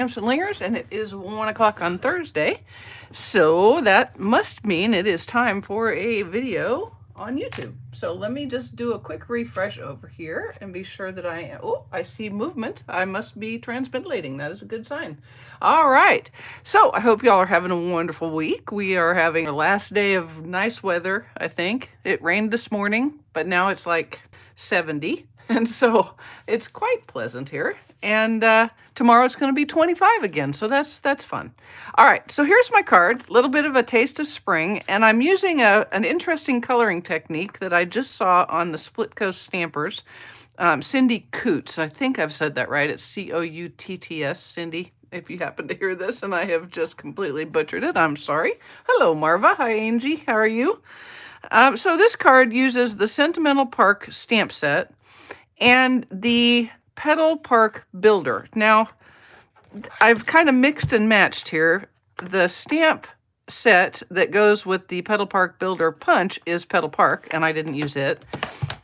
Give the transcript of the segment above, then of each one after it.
Stamps-N-Lingers, and it is 1 o'clock on Thursday, so that must mean it is time for a video on YouTube. So let me just do a quick refresh over here and be sure that I am, oh, I see movement. I must be transmodulating. That is a good sign. All right, so I hope y'all are having a wonderful week. We are having our last day of nice weather, I think. It rained this morning, but now it's like 70. And so it's quite pleasant here. And tomorrow it's going to be 25 again. So that's fun. All right. So here's my card. A little bit of a taste of spring. And I'm using an interesting coloring technique that I just saw on the Split Coast Stampers. Cindy Coutts. I think I've said that right. It's Coutts, Cindy. If you happen to hear this and I have just completely butchered it, I'm sorry. Hello, Marva. Hi, Angie. How are you? So this card uses the Sentimental Park stamp set and the Petal Park Builder. Now, I've kind of mixed and matched here. The stamp set that goes with the Petal Park Builder Punch is Petal Park, and I didn't use it.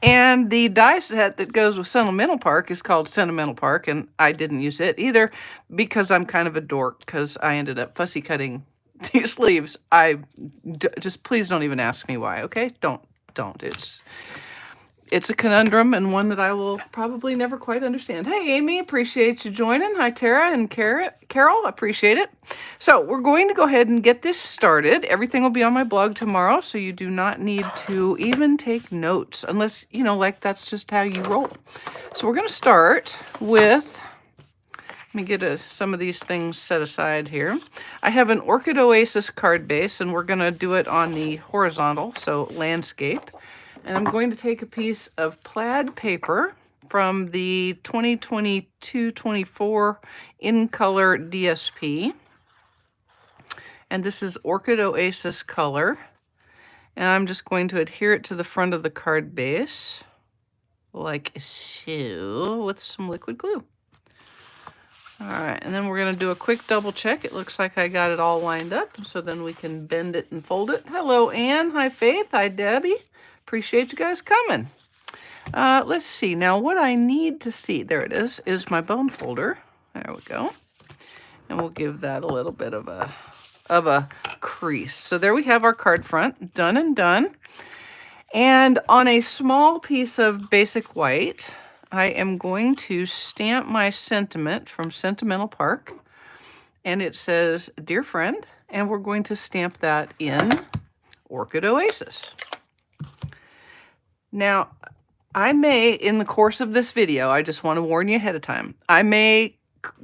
And the die set that goes with Sentimental Park is called Sentimental Park, and I didn't use it either because I'm kind of a dork because I ended up fussy cutting these sleeves. Just please don't even ask me why, okay? Don't. It's a conundrum and one that I will probably never quite understand. Hey, Amy, appreciate you joining. Hi, Tara and Carol, appreciate it. So we're going to go ahead and get this started. Everything will be on my blog tomorrow, so you do not need to even take notes unless, you know, like that's just how you roll. So we're going to start with, let me get some of these things set aside here. I have an Orchid Oasis card base, and we're going to do it on the horizontal, so landscape. And I'm going to take a piece of plaid paper from the 2022-24 in color DSP. And this is Orchid Oasis color. And I'm just going to adhere it to the front of the card base like so with some liquid glue. All right, and then we're going to do a quick double check. It looks like I got it all lined up, so then we can bend it and fold it. Hello, Anne. Hi, Faith. Hi, Debbie. Appreciate you guys coming. Let's see. Now, what I need to see, there it is my bone folder. There we go. And we'll give that a little bit of a crease. So there we have our card front, done and done. And on a small piece of basic white, I am going to stamp my sentiment from Sentimental Park. And it says, Dear Friend, and we're going to stamp that in Orchid Oasis. Now, I may, in the course of this video, I just want to warn you ahead of time, I may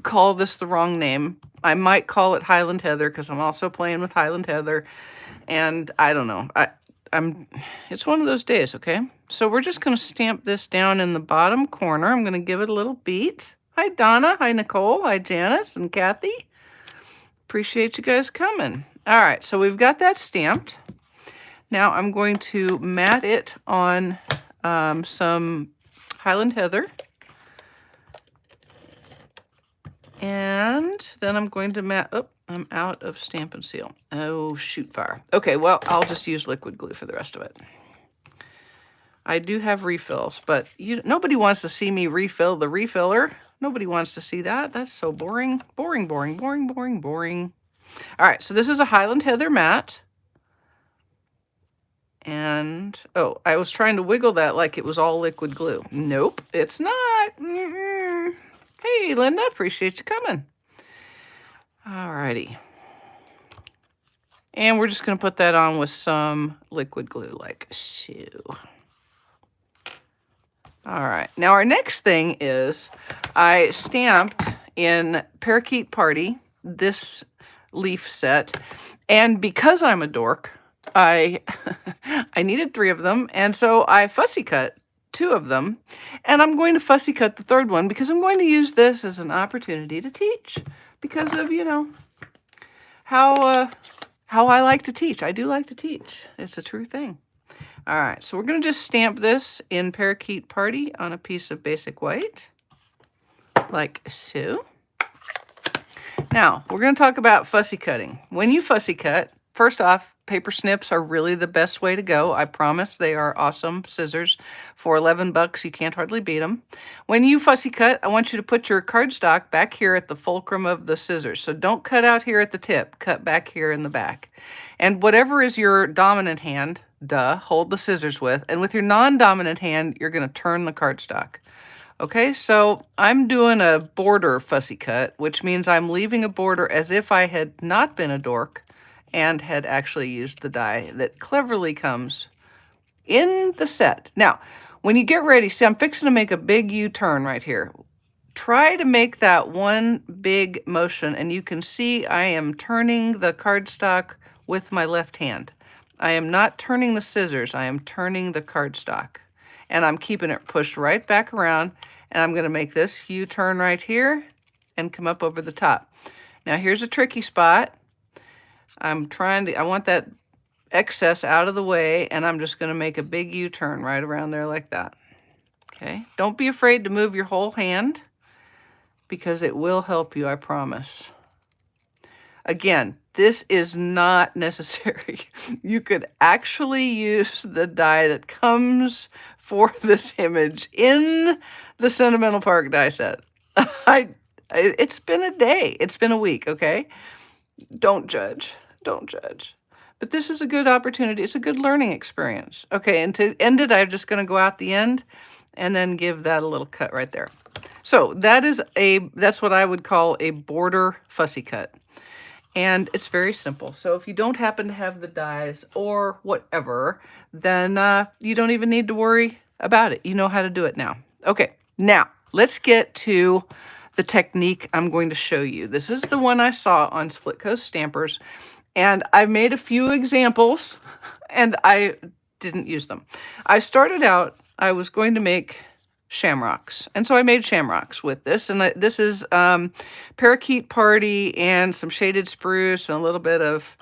call this the wrong name. I might call it Highland Heather because I'm also playing with Highland Heather. And I don't know. It's one of those days, okay? So we're just going to stamp this down in the bottom corner. I'm going to give it a little beat. Hi, Donna. Hi, Nicole. Hi, Janice and Kathy. Appreciate you guys coming. All right, so we've got that stamped. Now I'm going to mat it on some Highland Heather. And then I'm going to mat, oh, I'm out of Stampin' Seal. Oh, shoot fire. Okay, well, I'll just use liquid glue for the rest of it. I do have refills, but nobody wants to see me refill the refiller. Nobody wants to see that. That's so boring. Boring, boring, boring, boring, boring. All right, so this is a Highland Heather mat. And, oh, I was trying to wiggle that like it was all liquid glue. Nope, it's not. Hey, Linda, appreciate you coming. All righty. And we're just going to put that on with some liquid glue like so. All right, now our next thing is I stamped in Parakeet Party this leaf set. And because I'm a dork, I needed 3 of them, and so I fussy cut 2 of them, and I'm going to fussy cut the 3rd one because I'm going to use this as an opportunity to teach because of, you know, how I like to teach. I do like to teach. It's a true thing. All right, so we're going to just stamp this in Parakeet Party on a piece of basic white, like so. Now, we're going to talk about fussy cutting. When you fussy cut, First off, paper snips are really the best way to go. I promise they are awesome scissors. For 11 bucks, you can't hardly beat them. When you fussy cut, I want you to put your cardstock back here at the fulcrum of the scissors. So don't cut out here at the tip, cut back here in the back. And whatever is your dominant hand, hold the scissors with. And with your non-dominant hand, you're going to turn the cardstock. Okay, so I'm doing a border fussy cut, which means I'm leaving a border as if I had not been a dork and had actually used the die that cleverly comes in the set. Now, when you get ready, see, I'm fixing to make a big U-turn right here. Try to make that one big motion, and you can see I am turning the cardstock with my left hand. I am not turning the scissors, I am turning the cardstock. And I'm keeping it pushed right back around, and I'm going to make this U-turn right here and come up over the top. Now here's a tricky spot. I want that excess out of the way, and I'm just going to make a big U-turn right around there like that. Okay, don't be afraid to move your whole hand because it will help you, I promise. Again, this is not necessary. You could actually use the die that comes for this image in the Sentimental Park die set. It's been a day. It's been a week, okay? Don't judge. Don't judge. But this is a good opportunity. It's a good learning experience. Okay, and to end it, I'm just going to go out the end and then give that a little cut right there. So that's what I would call a border fussy cut. And it's very simple. So if you don't happen to have the dies or whatever, then you don't even need to worry about it. You know how to do it now. Okay, now let's get to the technique I'm going to show you. This is the one I saw on Split Coast Stampers, and I made a few examples, and I didn't use them. I started out, I was going to make shamrocks, and so I made shamrocks with this, and this is parakeet party and some shaded spruce and a little bit of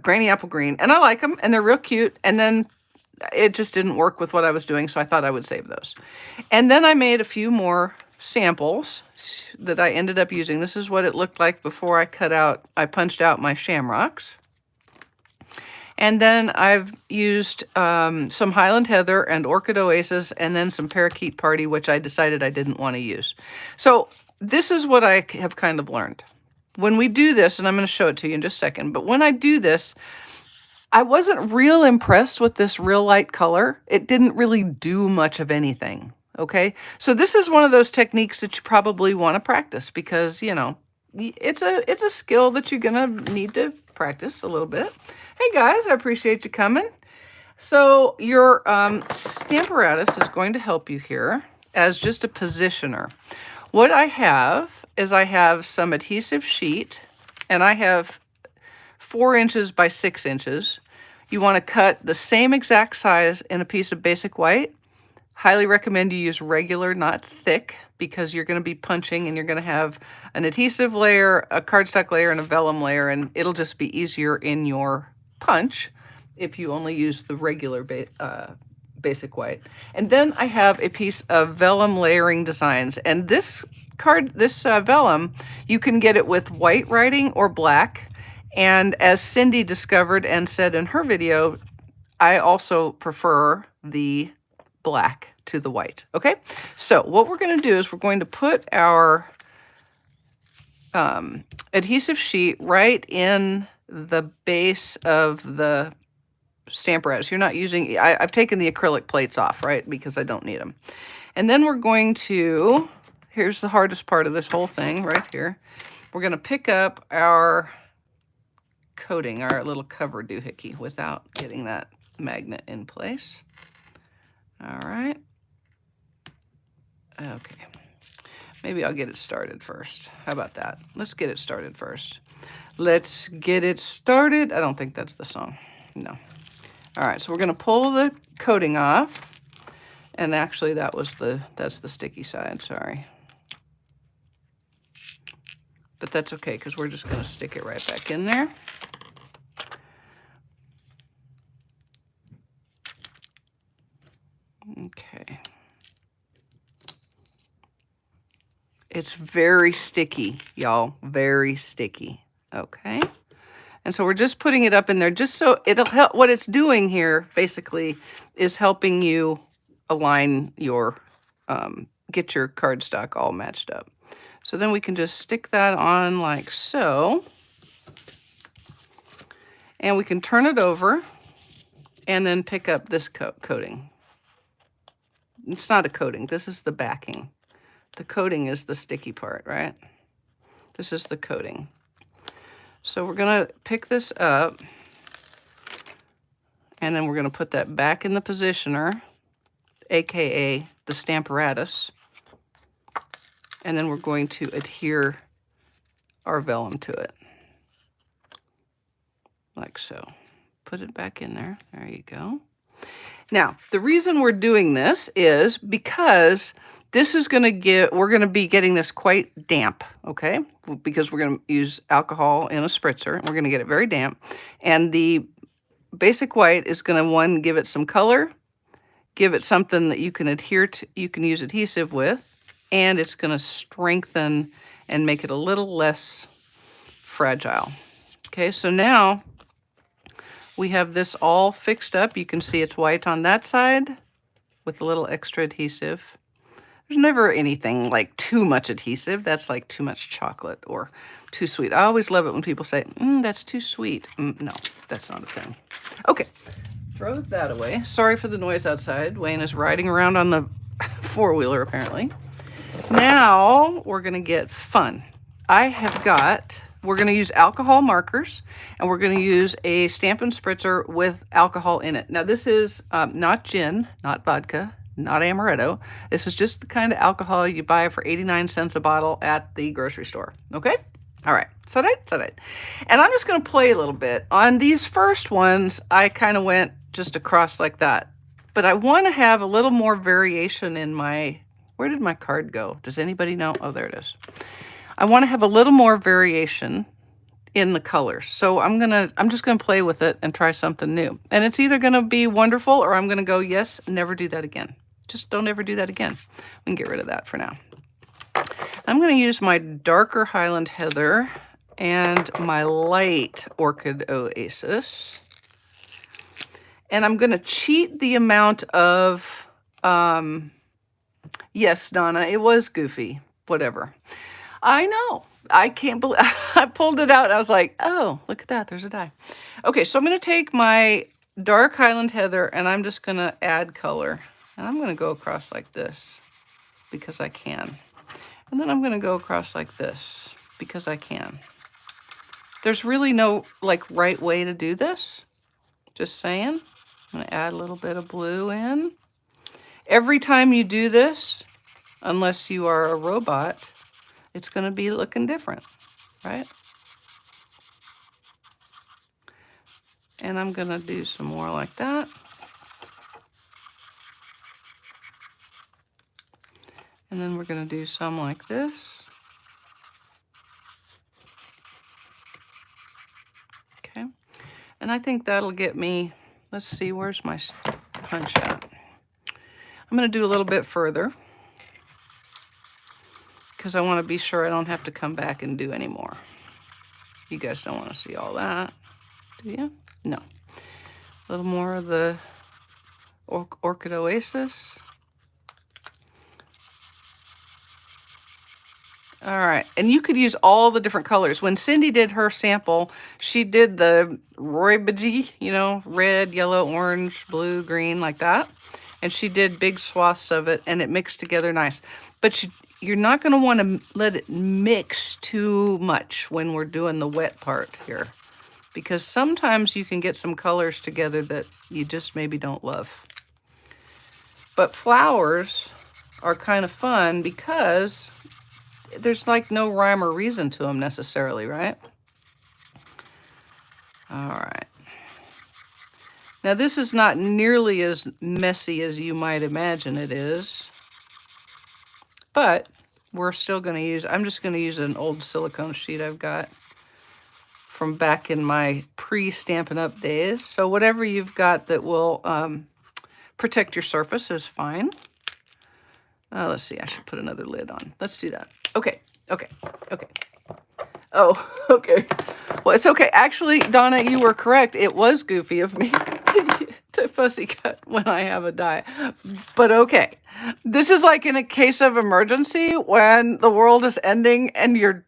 granny apple green, and I like them, and they're real cute. And then it just didn't work with what I was doing, so I thought I would save those. And then I made a few more samples that I ended up using. This is what it looked like before I punched out my shamrocks. And then I've used some Highland Heather and Orchid Oasis, and then some Parakeet Party, which I decided I didn't want to use. So this is what I have kind of learned. When we do this, and I'm going to show it to you in just a second, but when I do this, I wasn't real impressed with this real light color. It didn't really do much of anything, okay? So this is one of those techniques that you probably want to practice because, you know, it's a skill that you're going to need to practice a little bit. Hey guys, I appreciate you coming. So your Stamparatus is going to help you here as just a positioner. What I have is I have some adhesive sheet, and I have 4 inches by 6 inches. You want to cut the same exact size in a piece of basic white. Highly recommend you use regular, not thick, because you're going to be punching and you're going to have an adhesive layer, a cardstock layer, and a vellum layer, and it'll just be easier in your punch if you only use the regular basic white. And then I have a piece of vellum layering designs, and this vellum, you can get it with white writing or black. And as Cindy discovered and said in her video, I also prefer the black to the white. Okay, so what we're going to do is we're going to put our adhesive sheet right in the base of the Stamparatus. You're not using, I've taken the acrylic plates off, right, because I don't need them. And then we're going to, here's the hardest part of this whole thing right here. We're going to pick up our coating, our little cover doohickey, without getting that magnet in place. All right. Okay. Maybe I'll get it started first. How about that? Let's get it started first. Let's get it started. I don't think that's the song. No. All right, so we're going to pull the coating off. And actually that's the sticky side, sorry. But that's okay, because we're just going to stick it right back in there. Okay. It's very sticky, y'all. Very sticky. Okay. And so we're just putting it up in there just so it'll help. What it's doing here basically is helping you align your, get your cardstock all matched up. So then we can just stick that on like so. And we can turn it over and then pick up this coating. It's not a coating, this is the backing. The coating is the sticky part, right? This is the coating. So we're gonna pick this up and then we're gonna put that back in the positioner, AKA the Stamparatus. And then we're going to adhere our vellum to it. Like so. Put it back in there. There you go. Now, the reason we're doing this is because this is going to get, we're going to be getting this quite damp, okay? Because we're going to use alcohol in a spritzer. We're going to get it very damp. And the basic white is going to, one, give it some color, give it something that you can adhere to, you can use adhesive with, and it's going to strengthen and make it a little less fragile. Okay, so now we have this all fixed up. You can see it's white on that side with a little extra adhesive. There's never anything like too much adhesive. That's like too much chocolate or too sweet. I always love it when people say, that's too sweet. No, that's not a thing. Okay, throw that away. Sorry for the noise outside. Wayne is riding around on the four-wheeler apparently. Now we're gonna get fun. We're going to use alcohol markers, and we're going to use a Stampin' Spritzer with alcohol in it. Now, this is not gin, not vodka, not amaretto. This is just the kind of alcohol you buy for 89 cents a bottle at the grocery store. Okay? All right. So that. And I'm just going to play a little bit. On these first ones, I kind of went just across like that. But I want to have a little more variation in my... Where did my card go? Does anybody know? Oh, there it is. I want to have a little more variation in the colors. So I'm just gonna play with it and try something new. And it's either gonna be wonderful or I'm gonna go, yes, never do that again. Just don't ever do that again. We can get rid of that for now. I'm gonna use my darker Highland Heather and my light Orchid Oasis. And I'm gonna cheat the amount of, yes, Donna, it was goofy, whatever. I know. I can't believe I pulled it out and I was like, oh, look at that. There's a die. Okay, so I'm going to take my dark Highland Heather and I'm just going to add color. And I'm going to go across like this because I can. And then I'm going to go across like this because I can. There's really no like right way to do this. Just saying. I'm going to add a little bit of blue in. Every time you do this, unless you are a robot, it's going to be looking different, right? And I'm going to do some more like that. And then we're going to do some like this. Okay. And I think that'll get me, let's see, where's my punch at? I'm going to do a little bit further, because I want to be sure I don't have to come back and do any more. You guys don't want to see all that, do you? No. A little more of the Orchid Oasis. All right, and you could use all the different colors. When Cindy did her sample, she did the Roy-Baji, you know, red, yellow, orange, blue, green, like that. And she did big swaths of it, and it mixed together nice. But you're not going to want to let it mix too much when we're doing the wet part here, because sometimes you can get some colors together that you just maybe don't love. But flowers are kind of fun because there's like no rhyme or reason to them necessarily, right? All right. Now this is not nearly as messy as you might imagine it is, but we're still going to use, I'm just going to use an old silicone sheet I've got from back in my pre-Stampin' Up days. So whatever you've got that will protect your surface is fine. Let's see, I should put another lid on. Let's do that. Okay. Oh, okay. Well, it's okay. Actually, Donna, you were correct. It was goofy of me to fussy cut when I have a die. But okay. This is like in a case of emergency when the world is ending and your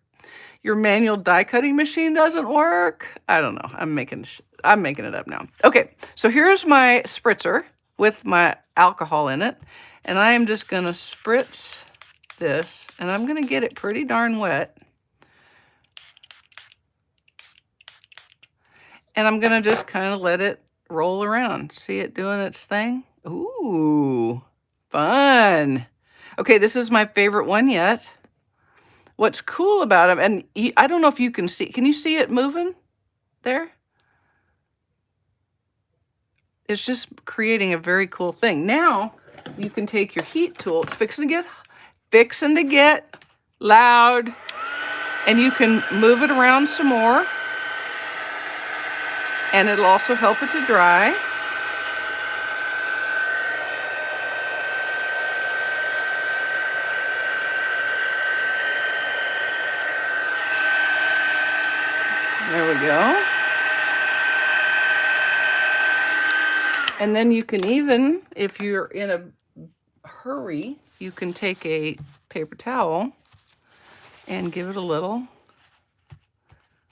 manual die cutting machine doesn't work. I don't know. I'm making it up now. Okay. So here's my spritzer with my alcohol in it. And I am just going to spritz this, and I'm going to get it pretty darn wet. And I'm going to just kind of let it roll around. See it doing its thing? Ooh, fun. Okay, this is my favorite one yet. What's cool about them, and I don't know if you can you see it moving there? It's just creating a very cool thing. Now, you can take your heat tool. It's fixing to get loud. And you can move it around some more. And it'll also help it to dry. There we go. And then you can even, if you're in a hurry, you can take a paper towel and give it a little,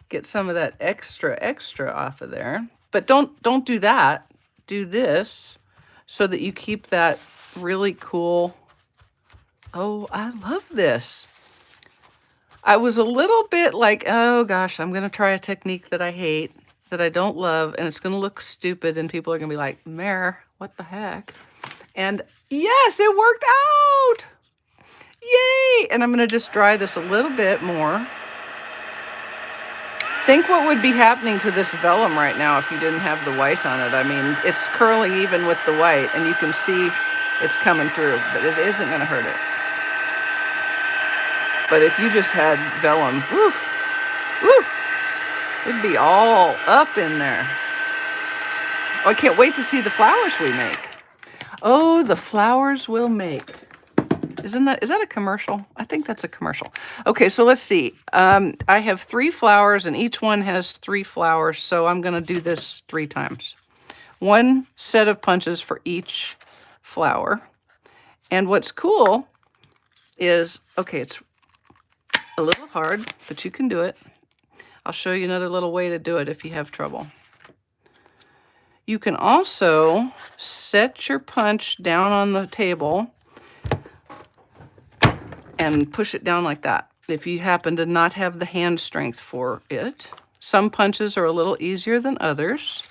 get some of that extra off of there. But don't do that. Do this so that you keep that really cool. Oh, I love this. I was a little bit like, oh gosh, I'm going to try a technique that I hate, that I don't love, and it's going to look stupid, and people are going to be like, Mare, what the heck? And yes, it worked out. Yay! And I'm going to just dry this a little bit more. Think what would be happening to this vellum right now if you didn't have the white on it. I mean, it's curling even with the white, and you can see it's coming through, but it isn't going to hurt it. But if you just had vellum, woof, woof, it'd be all up in there. Oh, I can't wait to see the flowers we make. Oh, the flowers we'll make. Is that a commercial? I think that's a commercial. Okay, so let's see. I have 3 flowers, and each one has 3 flowers, so I'm going to do this 3 times. 1 set of punches for each flower. And what's cool is, okay, it's a little hard, but you can do it. I'll show you another little way to do it if you have trouble. You can also set your punch down on the table and push it down like that if you happen to not have the hand strength for it. Some punches are a little easier than others.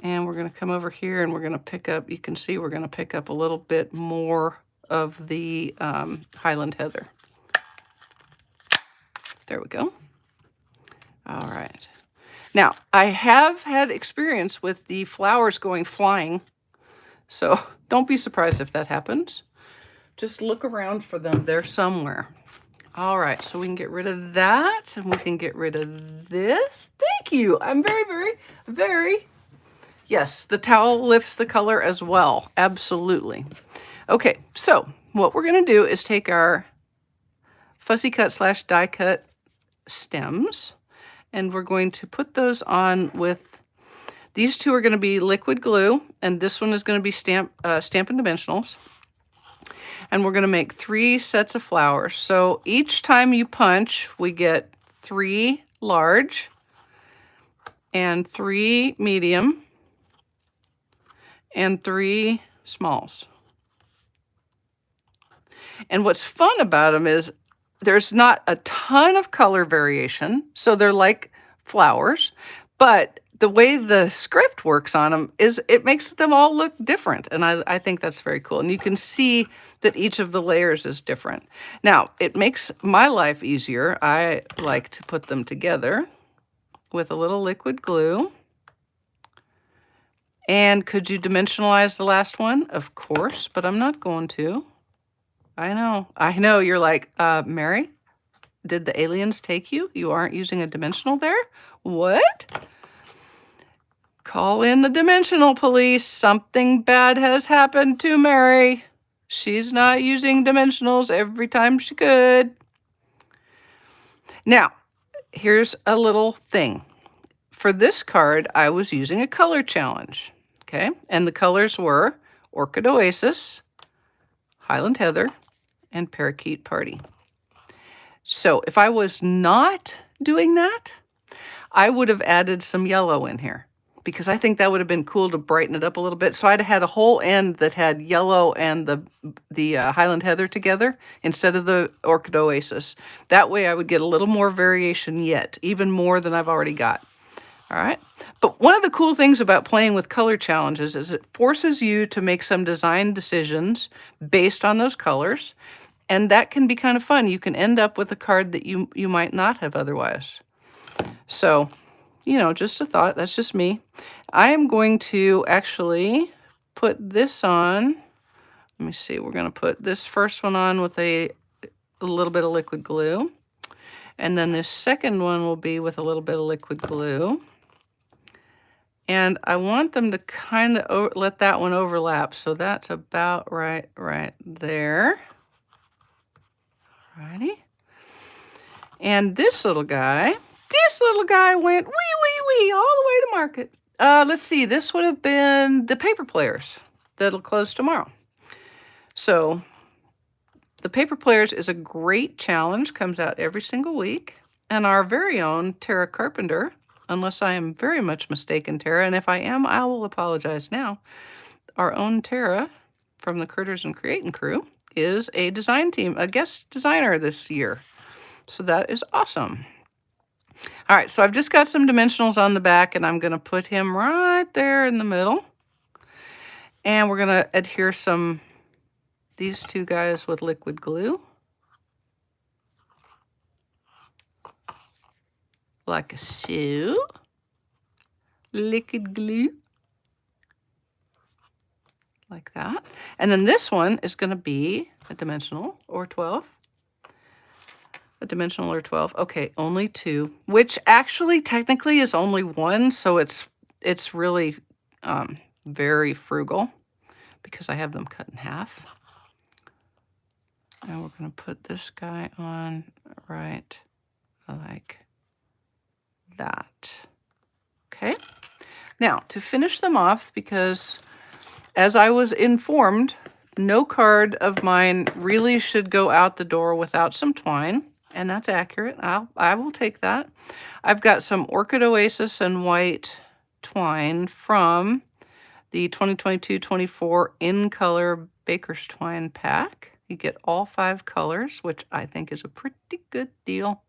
And we're going to come over here and we're going to pick up, you can see we're going to pick up a little bit more of the Highland Heather. There we go. All right. Now, I have had experience with the flowers going flying, so don't be surprised if that happens. Just look around for them. They're somewhere. All right, so we can get rid of that, and we can get rid of this. Thank you. I'm very... Yes, the towel lifts the color as well. Absolutely. Okay, so what we're going to do is take our fussy cut / die cut stems, and we're going to put those on with, these 2 are going to be liquid glue, and this one is going to be Stampin' Dimensionals. And we're going to make 3 sets of flowers. So each time you punch, we get 3 large and 3 medium and 3 smalls. And what's fun about them is there's not a ton of color variation, so they're like flowers, but the way the script works on them is it makes them all look different, and I think that's very cool. And you can see that each of the layers is different. Now, it makes my life easier. I like to put them together with a little liquid glue. And could you dimensionalize the last one? Of course, but I'm not going to. I know, you're like, Mary, did the aliens take you? You aren't using a dimensional there? What? Call in the dimensional police. Something bad has happened to Mary. She's not using dimensionals every time she could. Now, here's a little thing. For this card, I was using a color challenge, okay? And the colors were Orchid Oasis, Highland Heather, and Parakeet Party. So if I was not doing that, I would have added some yellow in here because I think that would have been cool to brighten it up a little bit. So I'd have had a whole end that had yellow and the Highland Heather together instead of the Orchid Oasis. That way I would get a little more variation yet, even more than I've already got. All right. But one of the cool things about playing with color challenges is it forces you to make some design decisions based on those colors. And that can be kind of fun. You can end up with a card that you might not have otherwise. So, you know, just a thought. That's just me. I am going to actually put this on. Let me see. We're going to put this first one on with a little bit of liquid glue. And then this second one will be with a little bit of liquid glue. And I want them to kind of let that one overlap. So that's about right there. Alrighty. And this little guy went wee, all the way to market. Let's see, this would have been the paper players that'll close tomorrow. So the paper players is a great challenge, comes out every single week. And our very own Tara Carpenter, unless I am very much mistaken, Tara, and if I am, I will apologize now. Our own Tara from the Critters and Creatin' crew is a design team, a guest designer this year. So that is awesome. All right, so I've just got some dimensionals on the back, and I'm going to put him right there in the middle. And we're going to adhere these two guys with liquid glue. Like so. Liquid glue. Like that. And then this one is going to be a dimensional or 12. A dimensional or 12. Okay, only 2, which actually technically is only 1, so it's really very frugal because I have them cut in half. And we're going to put this guy on right like that. Okay. Now, to finish them off, because as I was informed, no card of mine really should go out the door without some twine, and that's accurate. I will take that. I've got some Orchid Oasis and white twine from the 2022-24 In Color Baker's Twine pack. You get all 5 colors, which I think is a pretty good deal.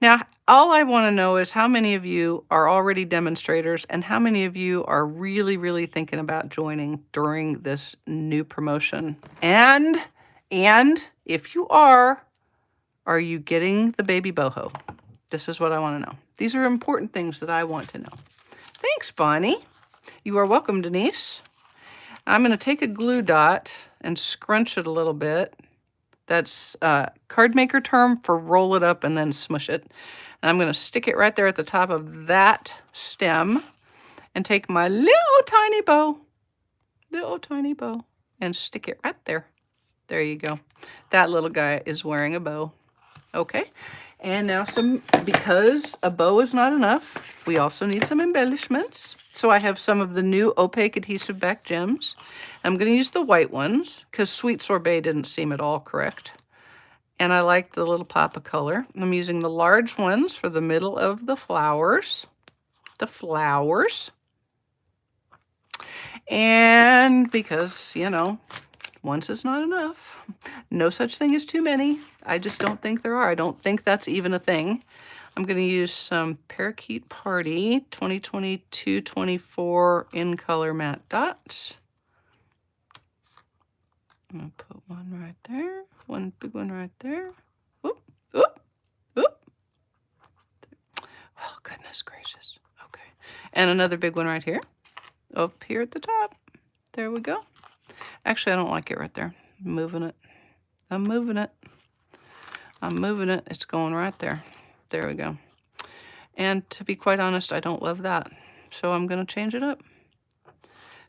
Now, all I want to know is how many of you are already demonstrators and how many of you are really, really thinking about joining during this new promotion. And if you are you getting the baby boho? This is what I want to know. These are important things that I want to know. Thanks, Bonnie. You are welcome, Denise. I'm going to take a glue dot and scrunch it a little bit. That's a card maker term for roll it up and then smush it. And I'm going to stick it right there at the top of that stem and take my little tiny bow, and stick it right there. There you go. That little guy is wearing a bow. Okay. And now because a bow is not enough, we also need some embellishments. So I have some of the new opaque adhesive back gems. I'm going to use the white ones because Sweet Sorbet didn't seem at all correct. And I like the little pop of color. I'm using the large ones for the middle of the flowers. And because, you know, once is not enough. No such thing as too many. I just don't think there are. I don't think that's even a thing. I'm going to use some Parakeet Party 2022-24 In Color Matte Dots. I'm going to put one right there. One big one right there. Whoop, whoop, whoop. Oh, goodness gracious. Okay. And another big one right here. Up here at the top. There we go. Actually, I don't like it right there. I'm moving it. It's going right there. There we go. And to be quite honest, I don't love that. So I'm going to change it up.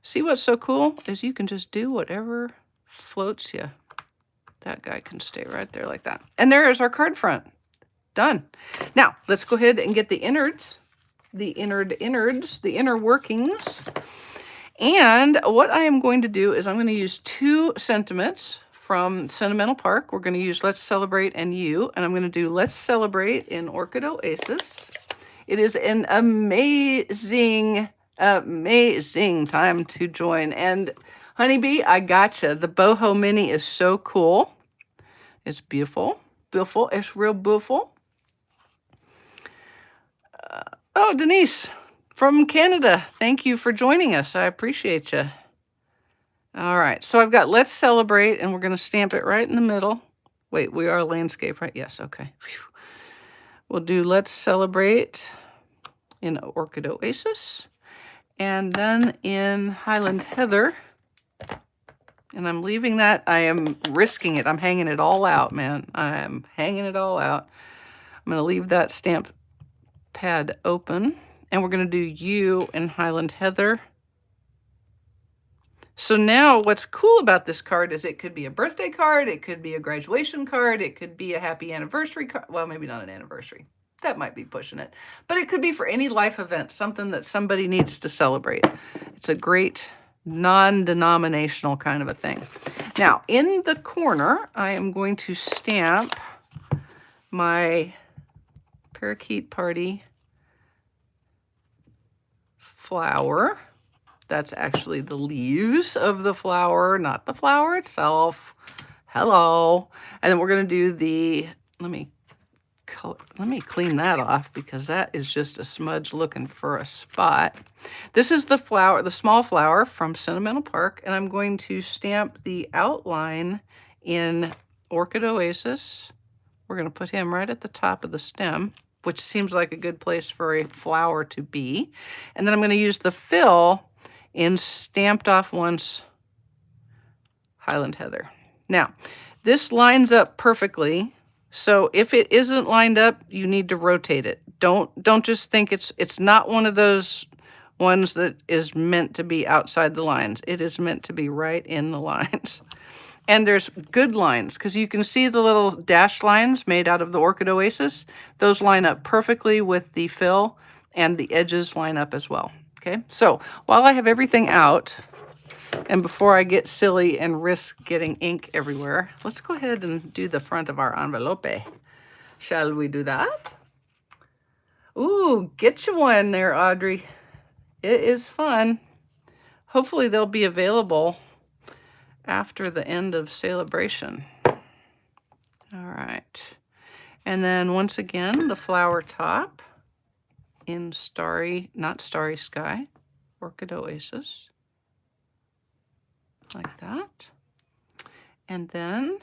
See what's so cool is you can just do whatever floats you. That guy can stay right there like that. And there is our card front. Done. Now, let's go ahead and get the innards, the inner workings. And what I am going to do is I'm going to use 2 sentiments from Sentimental Park. We're going to use Let's Celebrate and You, and I'm going to do Let's Celebrate in Orchid Oasis. It is an amazing, amazing time to join. And Honeybee, I gotcha. The boho mini is so cool. It's beautiful. Beautiful. It's real beautiful. Oh, Denise from Canada. Thank you for joining us. I appreciate you. All right. So I've got Let's Celebrate, and we're going to stamp it right in the middle. Wait, we are landscape, right? Yes. Okay. Whew. We'll do Let's Celebrate in Orchid Oasis, and then in Highland Heather. And I'm leaving that. I am risking it. I'm hanging it all out, man. I am hanging it all out. I'm going to leave that stamp pad open, and we're going to do You in Highland Heather. So now what's cool about this card is it could be a birthday card, it could be a graduation card, it could be a happy anniversary card. Well, maybe not an anniversary. That might be pushing it. But it could be for any life event, something that somebody needs to celebrate. It's a great non-denominational kind of a thing. Now, in the corner, I am going to stamp my Parakeet Party flower. That's actually the leaves of the flower, not the flower itself. Hello. And then we're going to do the, let me clean that off because that is just a smudge looking for a spot. This is the flower, the small flower from Sentimental Park, and I'm going to stamp the outline in Orchid Oasis. We're going to put him right at the top of the stem, which seems like a good place for a flower to be. And then I'm going to use the fill in Stamped Off Once Highland Heather. Now, this lines up perfectly. So if it isn't lined up, you need to rotate it. Don't just think it's not one of those ones that is meant to be outside the lines. It is meant to be right in the lines. And there's good lines because you can see the little dashed lines made out of the Orchid Oasis. Those line up perfectly with the fill, and the edges line up as well. Okay, so while I have everything out, and before I get silly and risk getting ink everywhere, let's go ahead and do the front of our envelope. Shall we do that? Ooh, get you one there, Audrey. It is fun. Hopefully they'll be available after the end of celebration. All right. And then once again, the flower top in Starry, not Starry Sky, Orchid Oasis. Like that. And then,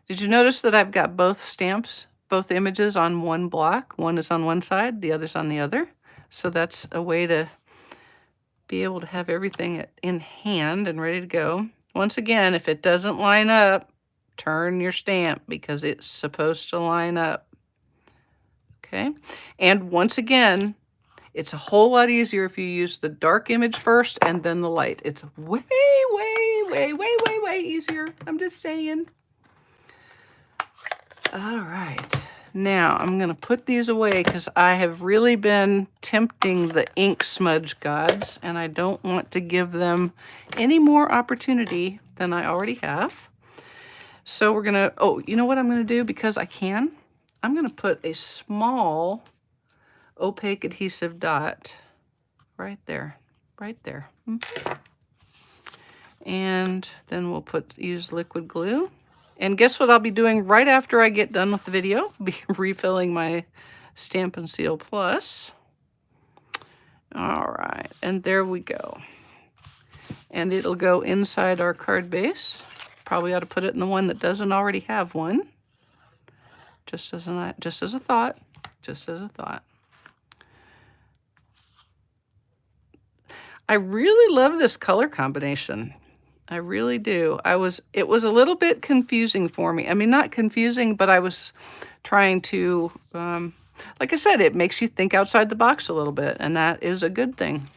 did you notice that I've got both stamps, both images on one block? One is on one side, the other's on the other. So that's a way to be able to have everything in hand and ready to go. Once again, if it doesn't line up, turn your stamp because it's supposed to line up. Okay, and once again, it's a whole lot easier if you use the dark image first and then the light. It's way, way, way, way, way, way easier. I'm just saying. All right. Now, I'm going to put these away because I have really been tempting the ink smudge gods, and I don't want to give them any more opportunity than I already have. So we're going to, oh, you know what I'm going to do? Because I can. I'm going to put a small opaque adhesive dot right there, right there. And then we'll use liquid glue. And guess what I'll be doing right after I get done with the video? Be refilling my Stampin' Seal Plus. All right, and there we go. And it'll go inside our card base. Probably ought to put it in the one that doesn't already have one. Just as a thought. I really love this color combination. I really do. It was a little bit confusing for me. I mean, not confusing, but I was trying to, like I said, it makes you think outside the box a little bit, and that is a good thing.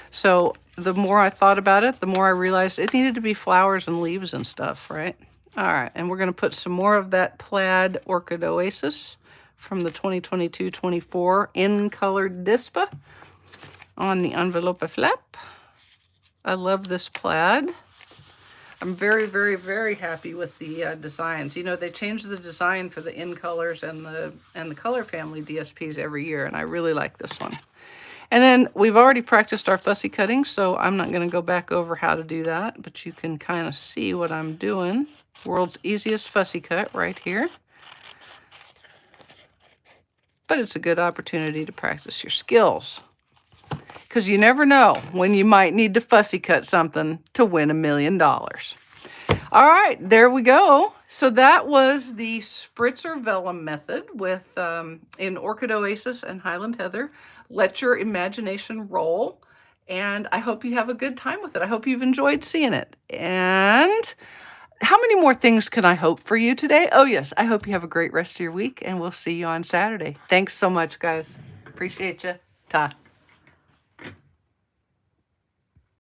So the more I thought about it, the more I realized it needed to be flowers and leaves and stuff, right? All right, and we're going to put some more of that plaid Orchid Oasis from the 2022-24 in colored Dispa on the envelope flap. I love this plaid. I'm very, very, very happy with the designs. You know, they change the design for the in colors and the color family DSPs every year, and I really like this one. And then we've already practiced our fussy cutting, so I'm not going to go back over how to do that, but you can kind of see what I'm doing. World's easiest fussy cut right here. But it's a good opportunity to practice your skills, because you never know when you might need to fussy cut something to win $1 million. All right, there we go. So that was the Spritzer Vellum method with in Orchid Oasis and Highland Heather. Let your imagination roll, and I hope you have a good time with it. I hope you've enjoyed seeing it. And how many more things can I hope for you today? Oh yes, I hope you have a great rest of your week, and we'll see you on Saturday. Thanks so much, guys. Appreciate you. Ta.